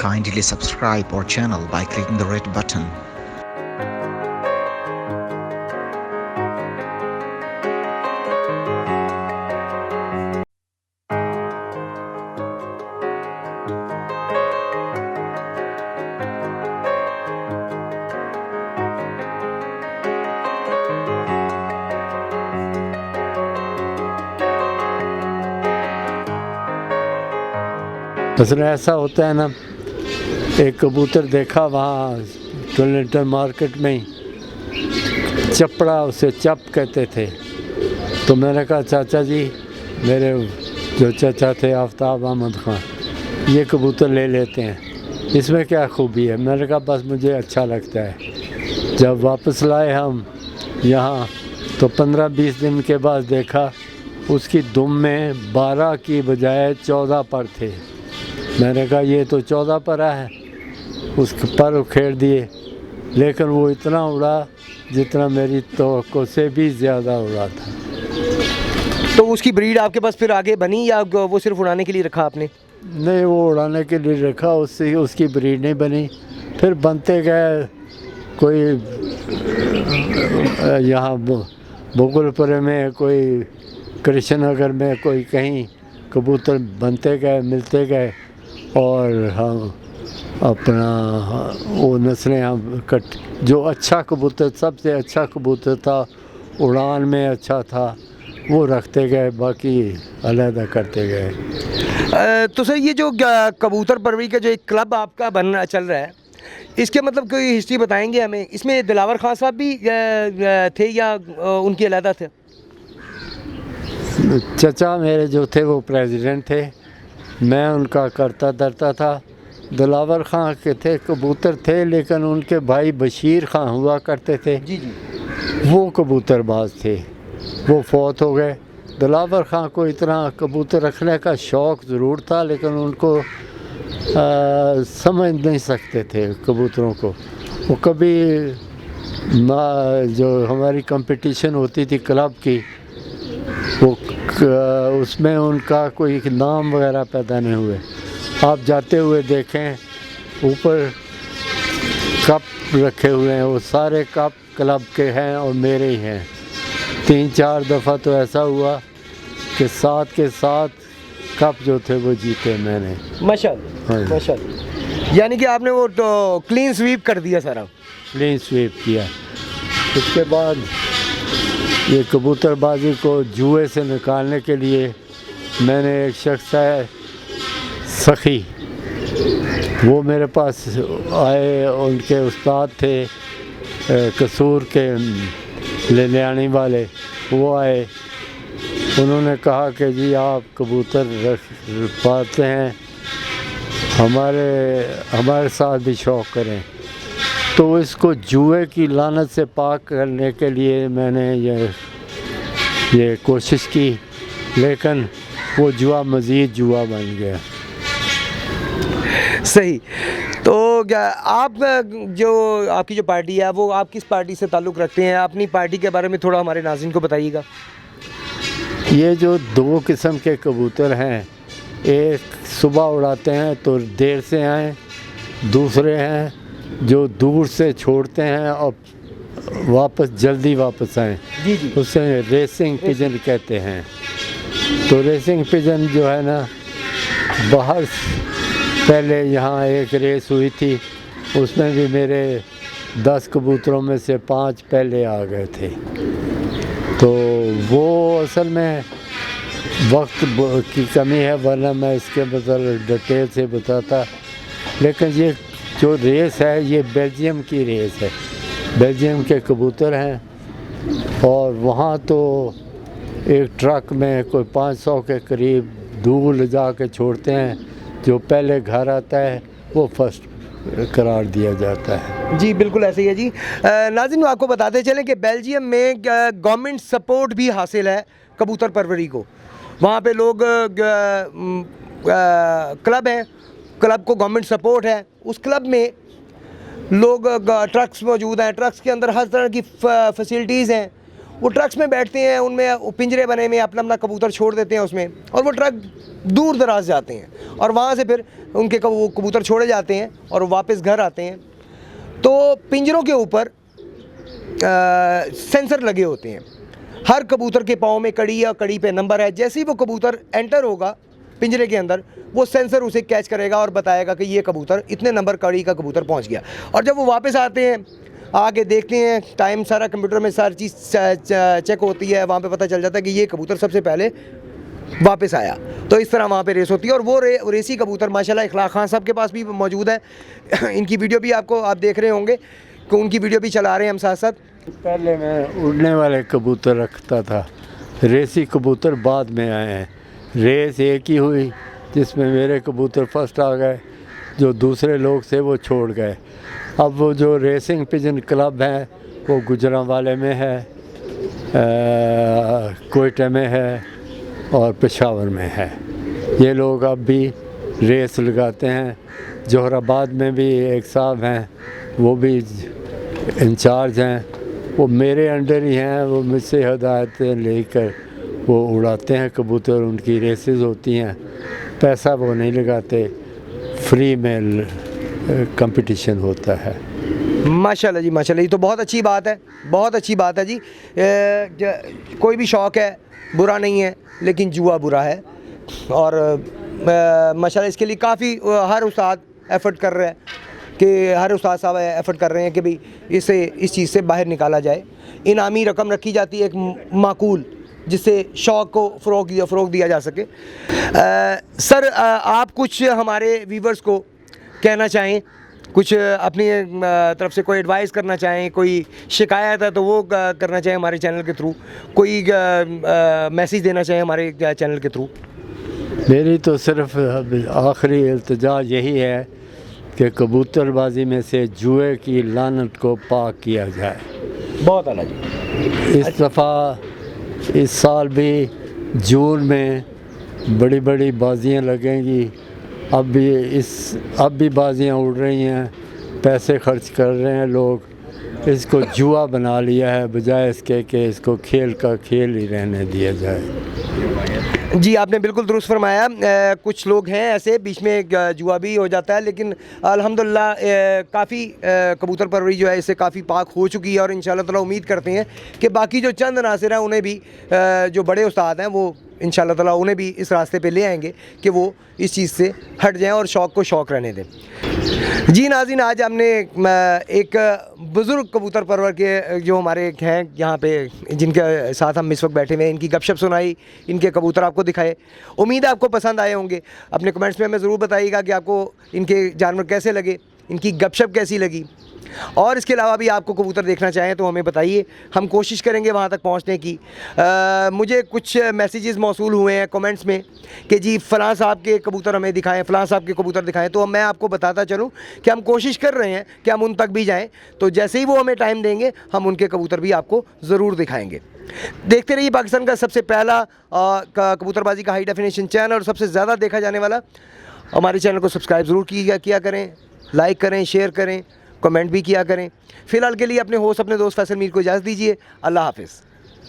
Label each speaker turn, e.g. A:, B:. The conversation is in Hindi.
A: Kindly subscribe our channel by clicking the red button.
B: असल ऐसा होता है ना, एक कबूतर देखा वहाँ टर्लिंगटन मार्केट में ही, चपड़ा, उसे चप कहते थे। तो मैंने कहा चाचा जी, मेरे जो चाचा थे आफ्ताब अहमद खान, ये कबूतर ले लेते हैं, इसमें क्या खूबी है। मैंने कहा बस मुझे अच्छा लगता है। जब वापस लाए हम यहाँ तो 15-20 दिन के बाद देखा उसकी दुम में 12 की बजाय 14 पर थे। मैंने कहा ये तो 14 पर है, उसके पर उखेड़ दिए, लेकिन वो इतना उड़ा जितना मेरी तवक्को से भी ज़्यादा उड़ा था।
C: तो उसकी ब्रीड आपके पास फिर आगे बनी या वो सिर्फ उड़ाने के लिए रखा आपने?
B: नहीं, वो उड़ाने के लिए रखा, उससे उसकी ब्रीड नहीं बनी। फिर बनते गए, कोई यहाँ मुगलपुरे में, कोई कृष्णनगर में, कोई कहीं कबूतर बनते गए, मिलते गए, और हम अपना वो नस्लें हम जो अच्छा कबूतर, सबसे अच्छा कबूतर था, उड़ान में अच्छा था, वो रखते गए, बाकी अलग करते गए।
C: तो सर ये जो कबूतर परवरी का जो एक क्लब आपका बनना चल रहा है, इसके मतलब कोई हिस्ट्री बताएंगे हमें? इसमें दिलावर खान साहब भी थे या उनके अलहदा थे?
B: चचा मेरे जो थे वो प्रेसिडेंट थे, मैं उनका करता धरता था। दिलावर खां के थे, कबूतर थे, लेकिन उनके भाई बशीर खां हुआ करते थे।
C: जी जी।
B: वो कबूतरबाज थे, वो फौत हो गए। दिलावर खां को इतना कबूतर रखने का शौक़ ज़रूर था, लेकिन उनको समझ नहीं सकते थे कबूतरों को। वो कभी जो हमारी कंपटीशन होती थी क्लब की, वो उसमें उनका कोई नाम वगैरह पैदा नहीं हुए। आप जाते हुए देखें, ऊपर कप रखे हुए हैं, वो सारे कप क्लब के हैं और मेरे ही हैं। 3-4 दफ़ा तो ऐसा हुआ कि 7 के 7 कप जो थे वो जीते मैंने।
C: माशाल्लाह माशाल्लाह। यानी कि आपने वो तो क्लीन स्वीप कर दिया सारा?
B: क्लीन स्वीप किया। उसके बाद ये कबूतरबाजी को जुए से निकालने के लिए मैंने, एक शख्स है सखी, वो मेरे पास आए, उनके उस्ताद थे कसूर के लेने वाले, वो आए। उन्होंने कहा कि जी आप कबूतर पालते हैं, हमारे साथ भी शौक़ करें। तो इसको जुए की लानत से पाक करने के लिए मैंने ये कोशिश की, लेकिन वो जुआ मज़ीद जुआ बन गया।
C: सही। तो क्या आप जो आपकी जो पार्टी है, वो आप किस पार्टी से ताल्लुक़ रखते हैं? अपनी पार्टी के बारे में थोड़ा हमारे नाज़रीन को बताइएगा।
B: ये जो 2 किस्म के कबूतर हैं, एक सुबह उड़ाते हैं तो देर से आएँ, दूसरे हैं जो दूर से छोड़ते हैं और वापस जल्दी वापस आएँ।
C: जी जी।
B: उसे रेसिंग पिजन कहते हैं। तो रेसिंग पिजन जो है ना, बाहर पहले यहाँ एक रेस हुई थी, उसमें भी मेरे 10 कबूतरों में से 5 पहले आ गए थे। तो वो असल में वक्त की कमी है, वरना मैं इसके मतलब डिटेल से बताता। लेकिन ये जो रेस है, ये बेल्जियम की रेस है, बेल्जियम के कबूतर हैं, और वहाँ तो एक ट्रक में कोई 500 के करीब दूर ले जा के छोड़ते हैं। जो पहले घर आता है वो फर्स्ट करार दिया जाता है।
C: जी बिल्कुल ऐसे ही है जी। नाज़रीन आपको बताते चलें कि बेल्जियम में गवर्नमेंट सपोर्ट भी हासिल है कबूतर परवरी को। वहाँ पे लोग क्लब है, क्लब को गवर्नमेंट सपोर्ट है। उस क्लब में लोग ट्रक्स मौजूद हैं, ट्रक्स के अंदर हर तरह की फैसिलिटीज़ हैं। वो ट्रक्स में बैठते हैं, उनमें वो पिंजरे बने में अपना अपना कबूतर छोड़ देते हैं उसमें, और वो ट्रक दूर दराज जाते हैं और वहाँ से फिर उनके वो कबूतर छोड़े जाते हैं और वापस घर आते हैं। तो पिंजरों के ऊपर सेंसर लगे होते हैं, हर कबूतर के पाँव में कड़ी या कड़ी पे नंबर है। जैसे ही वो कबूतर एंटर होगा पिंजरे के अंदर, वो सेंसर उसे कैच करेगा और बताएगा कि ये कबूतर इतने नंबर कड़ी का कबूतर पहुंच गया। और जब वो वापस आते हैं, आके देखते हैं, टाइम सारा कंप्यूटर में सारी चीज़ चेक होती है, वहाँ पे पता चल जाता है कि ये कबूतर सबसे पहले वापस आया। तो इस तरह वहाँ पे रेस होती है। और वो रेसी कबूतर माशाल्लाह इखलाक खान साहब के पास भी मौजूद है। इनकी वीडियो भी आप देख रहे होंगे कि उनकी वीडियो भी चला रहे हैं हम साथ साथ।
B: पहले मैं उड़ने वाले कबूतर रखता था, रेसी कबूतर बाद में आए हैं। रेस एक ही हुई जिसमें मेरे कबूतर फर्स्ट आ गए, जो दूसरे लोग थे वो छोड़ गए। अब वो जो रेसिंग पिजन क्लब है वो गुजरांवाले में है, कोयटे में है और पेशावर में है। ये लोग अब भी रेस लगाते हैं। जोहराबाद में भी एक साहब हैं, वो भी इंचार्ज हैं, वो मेरे अंडर ही हैं। वो मुझसे हिदायतें लेकर वो उड़ाते हैं कबूतर, उनकी रेसेस होती हैं। पैसा वो नहीं लगाते, फ्री में कंपटीशन होता है।
C: माशाल्लाह जी माशाल्लाह, ये तो बहुत अच्छी बात है, बहुत अच्छी बात है जी। कोई भी शौक़ है बुरा नहीं है, लेकिन जुआ बुरा है। और माशाल्लाह इसके लिए काफ़ी हर उस्ताद एफ़र्ट कर रहे हैं कि हर उस्ताद साहब एफ़र्ट कर रहे हैं कि भाई इस चीज़ से बाहर निकाला जाए। इनामी रकम रखी जाती है एक माकूल, जिससे शौक़ को फ़रोग़ दिया जा सके। सर, आप कुछ हमारे व्यूवर्स को कहना चाहें, कुछ अपनी तरफ से कोई एडवाइस करना चाहें, कोई शिकायत है तो वो करना चाहें हमारे चैनल के थ्रू, कोई मैसेज देना चाहें हमारे चैनल के थ्रू?
B: मेरी तो सिर्फ आखिरी इल्तिजा यही है कि कबूतरबाजी में से जुए की लानत को पाक किया जाए।
C: बहुत आला जी।
B: इस दफ़ा इस साल भी जून में बड़ी बड़ी बाजियां लगेंगी। अब भी बाजियां उड़ रही हैं, पैसे खर्च कर रहे हैं लोग। इसको जुआ बना लिया है, बजाय इसके कि इसको खेल का खेल ही रहने दिया जाए।
C: जी, आपने बिल्कुल दुरुस्त फरमाया। कुछ लोग हैं ऐसे, बीच में जुआ भी हो जाता है, लेकिन अल्हम्दुलिल्लाह काफ़ी कबूतर परवरी जो है इससे काफ़ी पाक हो चुकी है। और इंशाल्लाह ताला उम्मीद करते हैं कि बाकी जो चंद नासिर हैं उन्हें भी जो बड़े उस्ताद हैं वो इंशाल्लाह ताला उन्हें भी इस रास्ते पे ले आएंगे कि वो इस चीज़ से हट जाएं और शौक़ को शौक़ रहने दें। जी नाज़रीन, आज हमने एक बुज़ुर्ग कबूतर परवर के जो हमारे हैं यहाँ पे, जिनके साथ हम इस वक्त बैठे हुए हैं, इनकी गपशप सुनाई, इनके कबूतर आपको दिखाए। उम्मीद है आपको पसंद आए होंगे। अपने कमेंट्स में हमें ज़रूर बताइएगा कि आपको इनके जानवर कैसे लगे, इनकी गपशप कैसी लगी। और इसके अलावा भी आपको कबूतर देखना चाहें तो हमें बताइए, हम कोशिश करेंगे वहाँ तक पहुँचने की। मुझे कुछ मैसेजेस मौसूल हुए हैं कमेंट्स में कि जी फ़लाँ साहब के कबूतर हमें दिखाएं, फ़लाँ साहब के कबूतर दिखाएं। तो मैं आपको बताता चलूँ कि हम कोशिश कर रहे हैं कि हम उन तक भी जाएं। तो जैसे ही वो हमें टाइम देंगे, हम उनके कबूतर भी आपको ज़रूर दिखाएँगे। देखते रहिए पाकिस्तान का सबसे पहला कबूतरबाजी का हाई डेफिनेशन चैनल और सबसे ज़्यादा देखा जाने वाला। हमारे चैनल को सब्सक्राइब ज़रूर किया करें, लाइक करें, शेयर करें, कमेंट भी किया करें। फ़िलहाल के लिए अपने होस्ट अपने दोस्त फैसल मीर को इजाज़त दीजिए। अल्लाह हाफ़िज़।